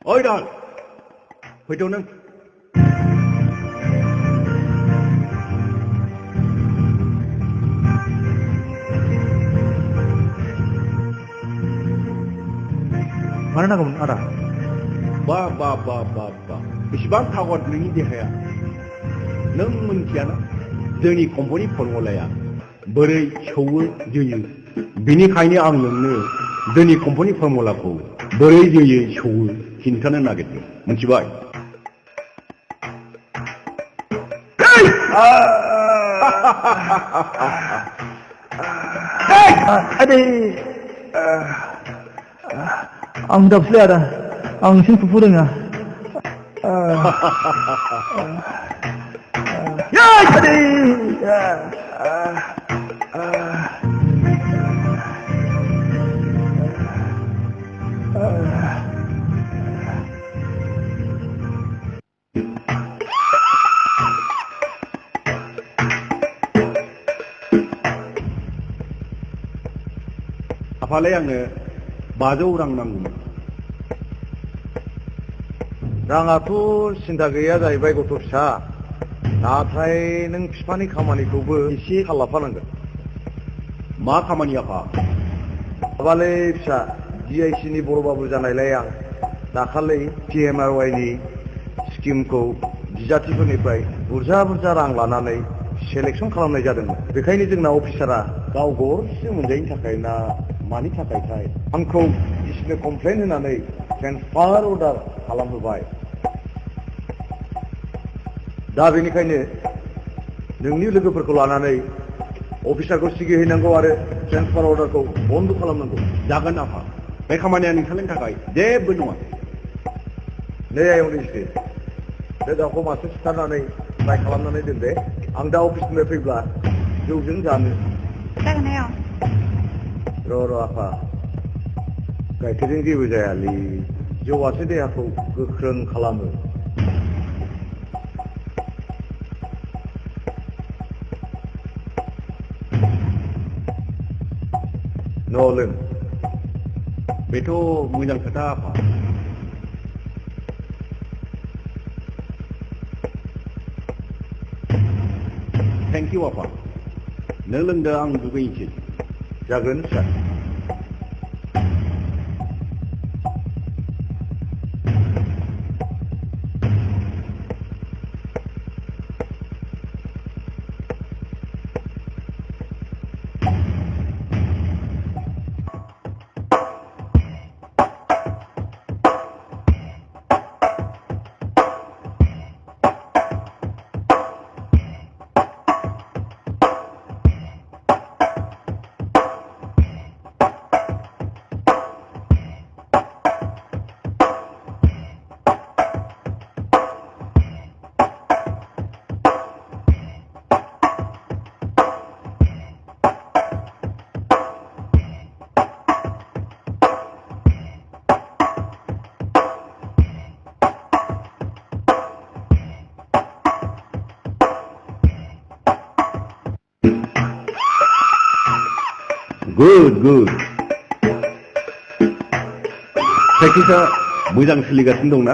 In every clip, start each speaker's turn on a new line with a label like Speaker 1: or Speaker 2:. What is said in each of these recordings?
Speaker 1: Ôi trời, phải chỗ nâng.
Speaker 2: Mana nak kamu ada?
Speaker 1: Ba. Isibang takut nengi dia ya. Neng menciana, jadi komponi formulanya, beri show jadi. Bini kaini ang nengne, jadi komponi formula ko, beri jadi show. Hintana nagetnya, mencibai.
Speaker 2: Adik, ang dah selera, ang sini pupurnya. Ya, adik.
Speaker 1: Apalagi yang bajo orang nanggung.
Speaker 3: Rangatur sindageya जाहैबाय गथ' फिसा नाथाय नों बिफानि खामानिखौबो एसे थाल लाफानांगोन
Speaker 1: मा खामानि आफा
Speaker 3: आबालै फिसा GIC नि बर' बाबु जानायलाय आं दाखालि PMRY नि स्किमखौ बिजाथिफोरनिफ्राय बुरजा रां लानानै सेलेक्सन खालामनाय जादोंमोन बेखायनो जोंना अफिसारा गाव गरसे मोनजायैनि थाखाय ना मानि थाखायथाय आंखौ बिसोरनो कमप्लेन होनानै ट्रेन्सफार अर्डार खालामहोबाय दा बेनिखायनो नोंनि लोगोफोरखौ लानानै अफिसारखौ सिगिहैनांगौ आरो ट्रेन्सफार अर्डारखौ बन्द खालामनांगौ
Speaker 1: जागोन आफा बे खामानिया नोंथांनि थाखाय जेबो नङा
Speaker 3: नै आयंनिसो बे दाउखौ मासे सिथारनानै फ्राय खालामनानै दोन दे आं दा अफिसनिफ्राय फैब्ला जौजों जानो
Speaker 4: जागोन आयं
Speaker 3: र' आफा गाइखेरजों जेबो जायालै जौआसो देहाखौ गोख्रों खालामो लों
Speaker 1: बेथ' मोजां खोथा आफा थेंक इउ आफा नों लोंदो आं दुगैनोसै
Speaker 3: जागोन सार
Speaker 1: good. प्रेक्टिसा मोजां सोलिगासिनो दंना?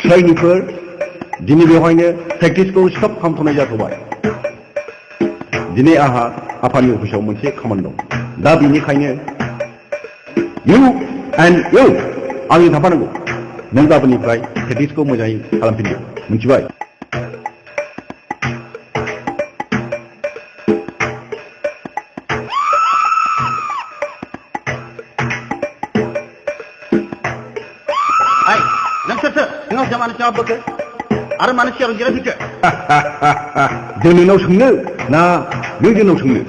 Speaker 1: ट्रेनिंफोर दिनै बेवहायनो प्रेक्टिसखौ स्टप खालामथ'नाय जाथ'बाय। दिनै आंहा आफानि अफिसाव मोनसे खामानि दं। दा बेनिखायनो you आंनि थांफानांगौ। नों गाबोननिफ्राय प्रेक्टिसखौ मोजाङै खालामफिनदो। मिथिबाय?
Speaker 4: नोंनाव मानसिया बोखो आरो मानसिया जिरायफैखो
Speaker 1: जों नोंनाव सोंनो ना नों जोंनाव सोंनो?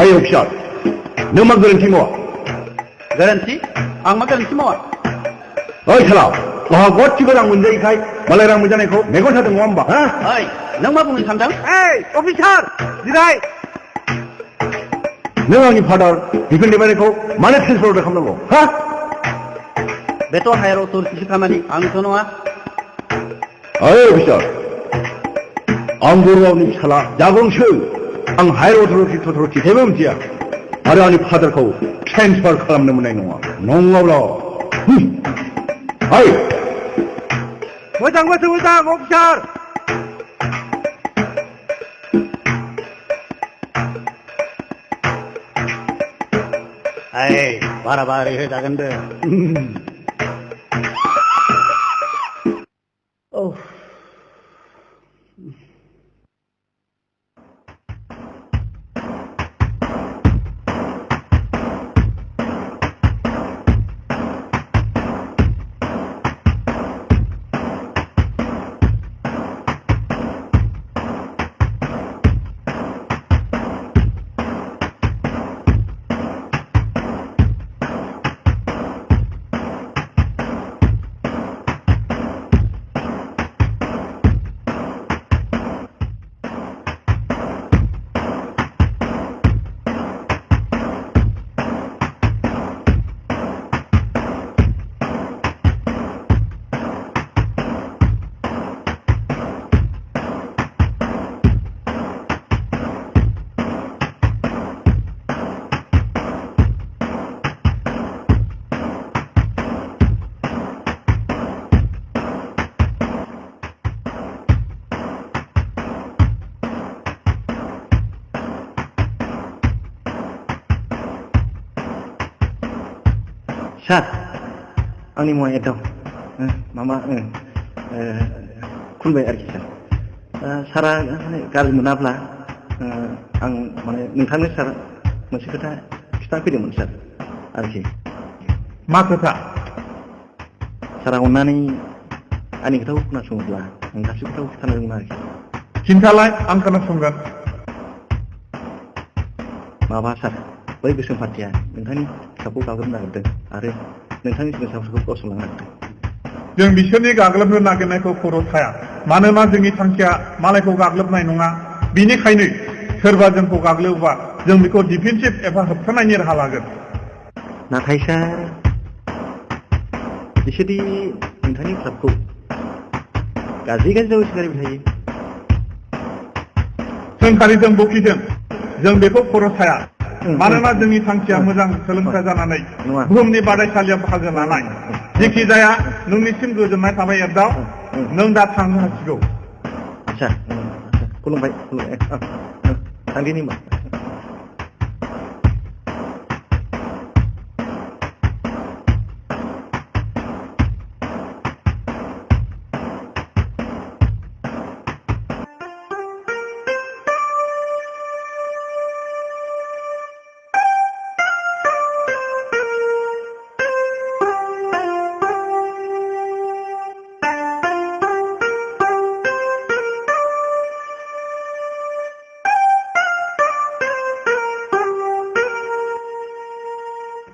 Speaker 1: ओइ अफिसार, नों मा गोरोन्थि मावा?
Speaker 4: गोरोन्थि? आं मा गोरोन्थि मावा?
Speaker 1: ओइ साला, गावहा गदसिबो रां मोनजायैखाय मालाय रां मोनजानायखौ मेगन सादों नङा होमबा?
Speaker 4: ओइ, नों मा बुंनो सानदों?
Speaker 2: ओइ अफिसार जिराय।
Speaker 1: नों आंनि फादार बिपिन दैमारिखौ मानो ट्रेन्सफार अर्डार खालामनांगौ? हा?
Speaker 4: बेथ' हायार अथ'रिटिनि खामानि, आंथ' नङा।
Speaker 1: ओइ अफिसार, आं बर'आवनि फिसाला जागोंसो। आं हायार अथ'रिटि जेबो मिथिया आरो आंनि फादारखौ ट्रेन्सफार खालामनो मोननाय नङा। नङाब्ला ओइ
Speaker 2: मोजां अफिसार।
Speaker 4: ओइ बारा बारै होजागोन दे।
Speaker 2: सार, आंनि मुङा एदाव माबा खुलुमबाय आरोखि सार। सारा गाज्रि मोनाब्ला आं माने नोंथांनो सार मोनसे खोथा खिथानो फैदोंमोन सार आरोखि।
Speaker 5: मा खोथा?
Speaker 2: सारा अननानै आंनि खोथाखौ खोनासङोब्ला आं गासै खोथाखौ खिथानो रोंगोन आरोखि।
Speaker 5: खिन्थालाय, आं खोनासंगोन।
Speaker 2: माबा सार, बै गोसोम पार्टिया नोंथांनि फिसाखौ गाग्लोबनो नागिरदों आरो नोंथांनि सिगां-साफोरखौ गावसोरलांनो नागिरदों।
Speaker 5: जों बिसोरनि गाग्लोबनो नागिरनायखौ खर' साया, मानोना जोंनि थांखिया मालायखौ गाग्लोबनाय नङा। बिनिखायनो सोरबा जोंखौ गाग्लोबोबा जों बेखौ डिफेन्सिभ एबा होबथानायनि राहा लागोन।
Speaker 2: नाथाय सार, बिसोरदि नोंथांनि क्लाबखौ गाज्रि सिगारिबाय थायो।
Speaker 5: सोंखारिजों बखिदों, जों बेखौ खर' साया, मानोना जोंनि थांखिया मोजां सोलोंथाइ जानानै बुहुमनि बादायसालियाव बाहागो लानाय। जेखि जाया नोंनिसिम गोजोननाय थाबाय एदाव, नों दा थांनो हासिगौ।
Speaker 2: आच्छा, खुलुमबाय। थांदिनि होनबा।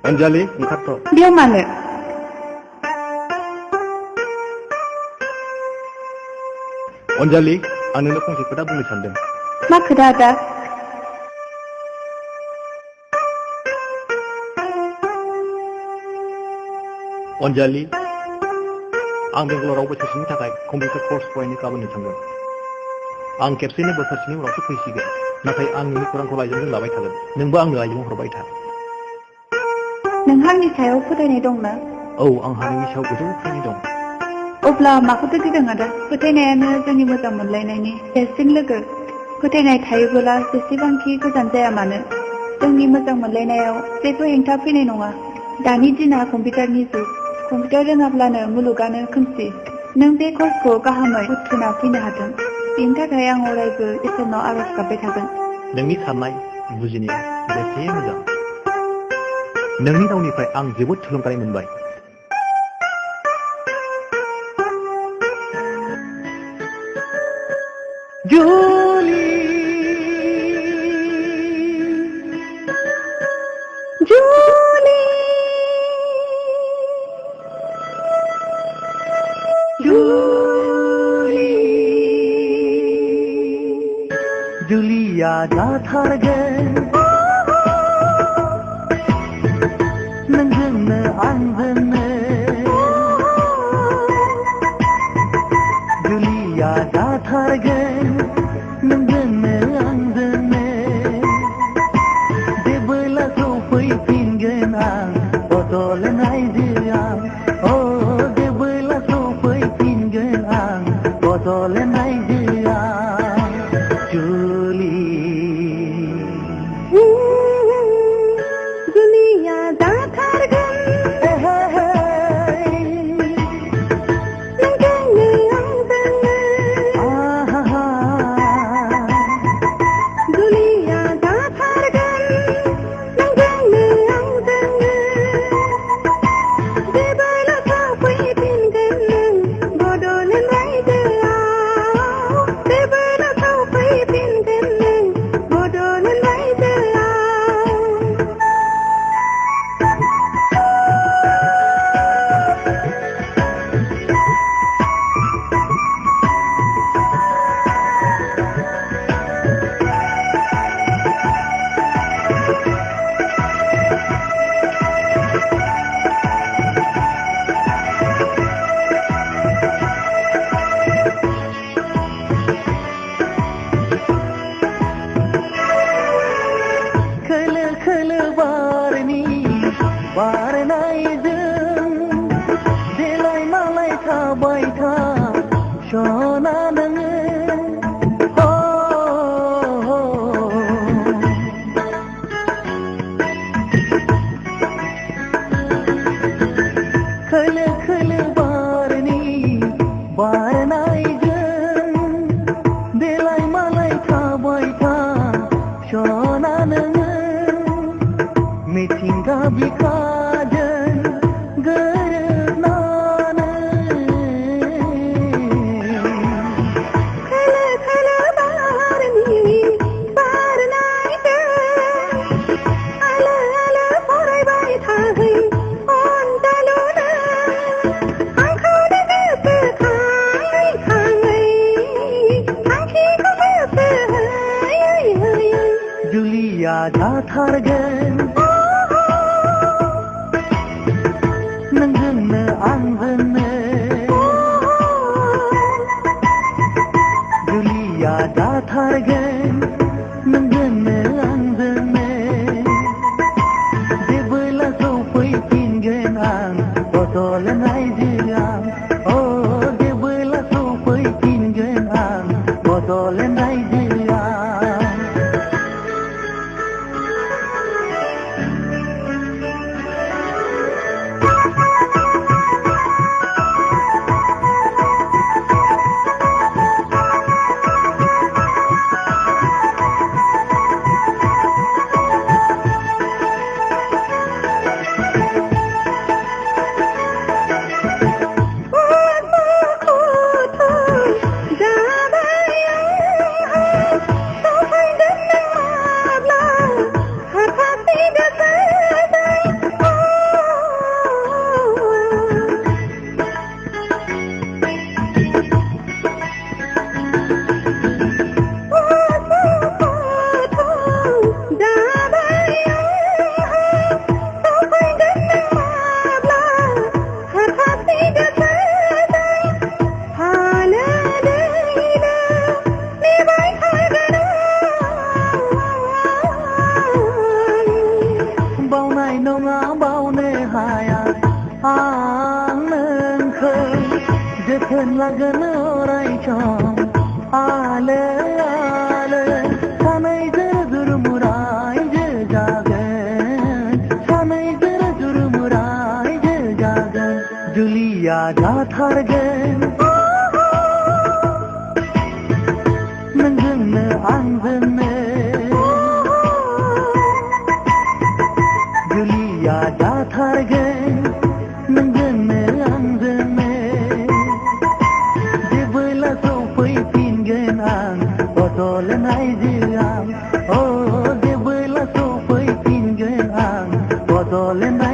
Speaker 1: अन्जालि,
Speaker 2: ओंखारथ'।
Speaker 6: बेयाव मानो?
Speaker 1: अन्जालि, आं नोंनो फंसे खोथा बुंनो सानदों।
Speaker 6: मा खोथा आदा?
Speaker 1: अन्जालि,
Speaker 2: आं बेंगालराव बोसोरसेनि थाखाय कम्पिउटार कर्स फरायनो गाबोननो थांगोन। आं खेबसेनो बोसोरसेनि उनावसो फैसिगोन, नाथाय आं नोंनि खौरांखौ लाइजामजों लाबाय थागोन। नोंबो आंनो लाइजाम हरबाय था।
Speaker 6: नोंहा आंनि सायाव फोथायनाय दंना?
Speaker 2: औ, आंहा नोंनि सायाव गोजौ फोथायनाय दं।
Speaker 6: अब्ला माखौथो गिदों आदा? फोथायनायानो जोंनि मोजां मोनलायनायनि देरसिन लोगो। फोथायनाय थायोबोला जेसेबांखि गोजान जाया मानो जोंनि मोजां मोनलायनायाव जेबो हेंथा फैनाय नङा। दानि दिना कम्पिउटारनि जुग। कम्पिउटार रोङाब्लानो मुलुगानो खोमसि। नों बे कर्सखौ गाहामै उथ्रिना फैनो हाथों, बेनि थाखाय आं अरायबो इसोरनाव आरज गाबबाय थागोन।
Speaker 2: नोंनि साननाय बुजिनाया बेसे मोजां। नोंनि रावनिफ्राय आं जोबोद थुलुंगानाय मोनबाय। जुलि जुलि जुलि जुलिया जाथारगोन नोंजोंनो आंजोंनो जुलिया जाथारगोन नोंजोंनो आंजोंनो जेबोला सफैफिनगोन आं बदलनाय जिआव अ जेबोला सफैफिनगोन आं बदलनाय जिआव जुलि जुलिया जाथारगोन बारनायजों देलाय मालाय थाबाय था सना नोङो खोलो खोलो बारनि बारनायजों देलाय मालाय थाबाय था सना नोङो मिथिंगा बिखाजों गोरोबनानै खोलो खोलो बारनि बारनायजों आलो आलो फरायबाय थाहै अनजालुनो आंखौनो गोसोखाङै खाङै थांखिखौ गोसोहोयै होयै जुलिया जाथारगोन नोंजोंनो आंजोंनो जुलिया जाथारगोन नोंजोंनो आंजोंनो जेबोला सफैफिनगोन आं बदलनाय जिआव अ जेबोला सफैफिनगोन आं बदलनाय जिआव
Speaker 7: लागोन अराय सम आलो आलो सानैजों जुरमुरायजो जागोन सानैजों जुरमुरायजो जागोन जुलिया जाथारगोन नोंजोंनो आंजोंनो जुलिया जाथारगोन नोंजोंनो आंजोंनो जेबोला सफैफिनगोन आं बदलनाय जिउआव जेबोला सफैफिनगोन आं बदलनाय